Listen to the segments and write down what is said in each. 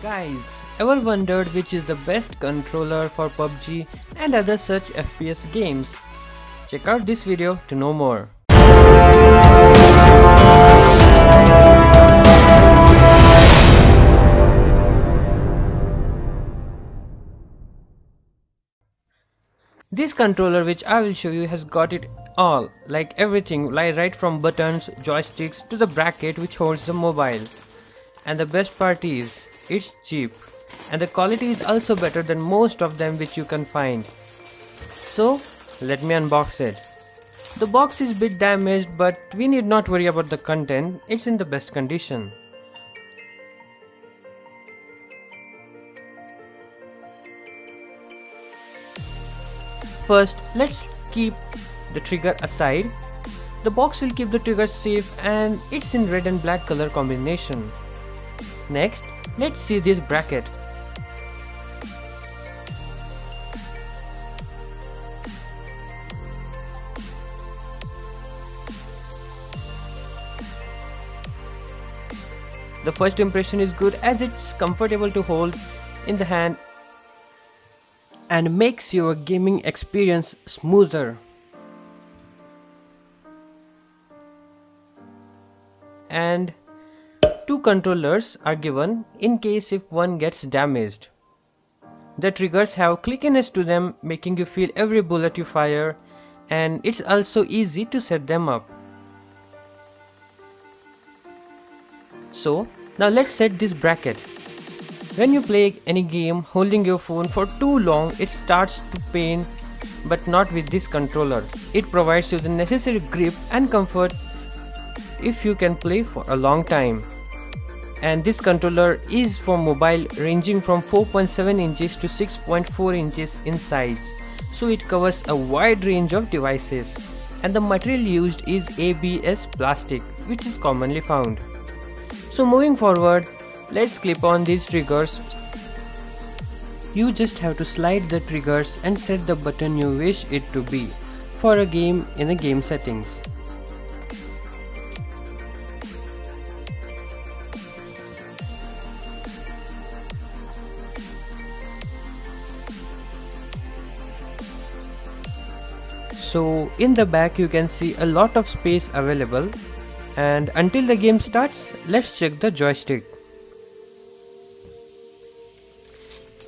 Guys, ever wondered which is the best controller for PUBG and other such FPS games? Check out this video to know more. This controller which I will show you has got it all, like everything, like right from buttons, joysticks to the bracket which holds the mobile. And the best part is, it's cheap. And the quality is also better than most of them which you can find. So, let me unbox it. The box is a bit damaged, but we need not worry about the content, it's in the best condition. First, let's keep the trigger aside. The box will keep the trigger safe and it's in red and black color combination. Next, let's see this bracket. The first impression is good as it's comfortable to hold in the hand and makes your gaming experience smoother. And two controllers are given in case if one gets damaged. The triggers have clickiness to them, making you feel every bullet you fire, and it's also easy to set them up. So now let's set this bracket. When you play any game holding your phone for too long, it starts to pain, but not with this controller. It provides you the necessary grip and comfort if you can play for a long time. And this controller is for mobile, ranging from 4.7 inches to 6.4 inches in size, so it covers a wide range of devices. And the material used is ABS plastic, which is commonly found. So moving forward, let's clip on these triggers. You just have to slide the triggers and set the button you wish it to be for a game in the game settings. So in the back you can see a lot of space available, and until the game starts, let's check the joystick.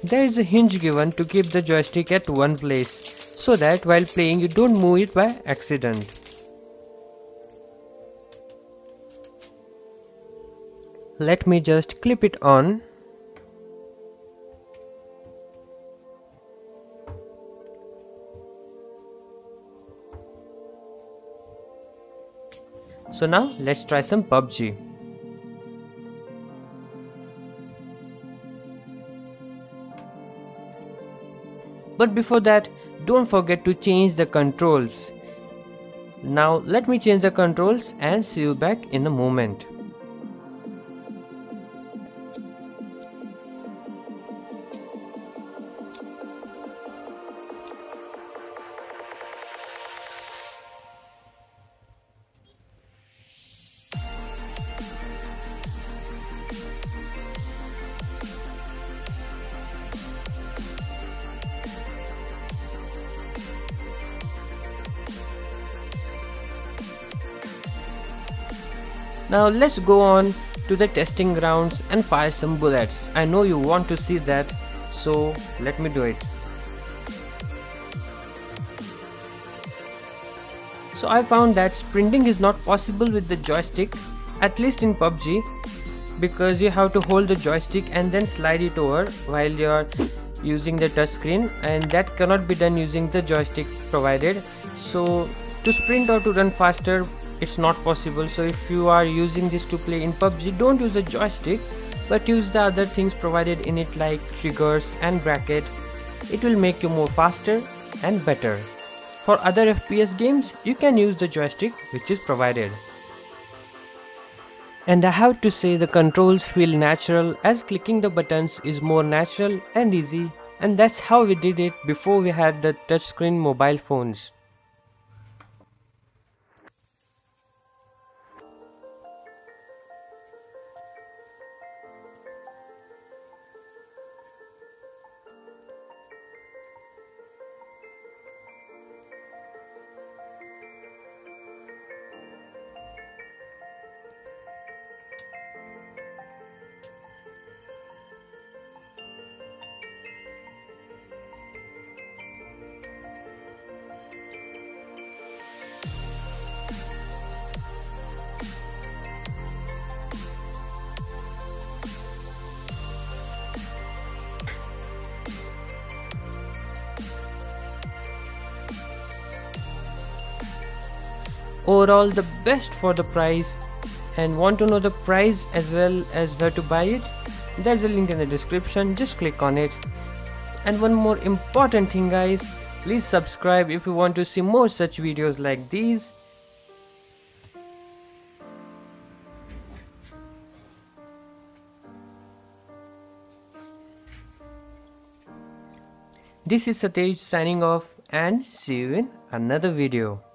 There is a hinge given to keep the joystick at one place, so that while playing you don't move it by accident. Let me just clip it on. So now let's try some PUBG. But before that, don't forget to change the controls. Now let me change the controls and see you back in a moment. Now let's go on to the testing grounds and fire some bullets. I know you want to see that, so let me do it. So I found that sprinting is not possible with the joystick, at least in PUBG, because you have to hold the joystick and then slide it over while you are using the touchscreen, and that cannot be done using the joystick provided. So to sprint or to run faster, it's not possible. So if you are using this to play in PUBG, don't use a joystick but use the other things provided in it like triggers and bracket. It will make you more faster and better. For other FPS games, you can use the joystick which is provided. And I have to say the controls feel natural, as clicking the buttons is more natural and easy, and that's how we did it before we had the touchscreen mobile phones. overall the best for the price. And want to know the price as well as where to buy it? There's a link in the description, just click on it. And one more important thing guys, please subscribe if you want to see more such videos like these. This is Satej signing off, and see you in another video.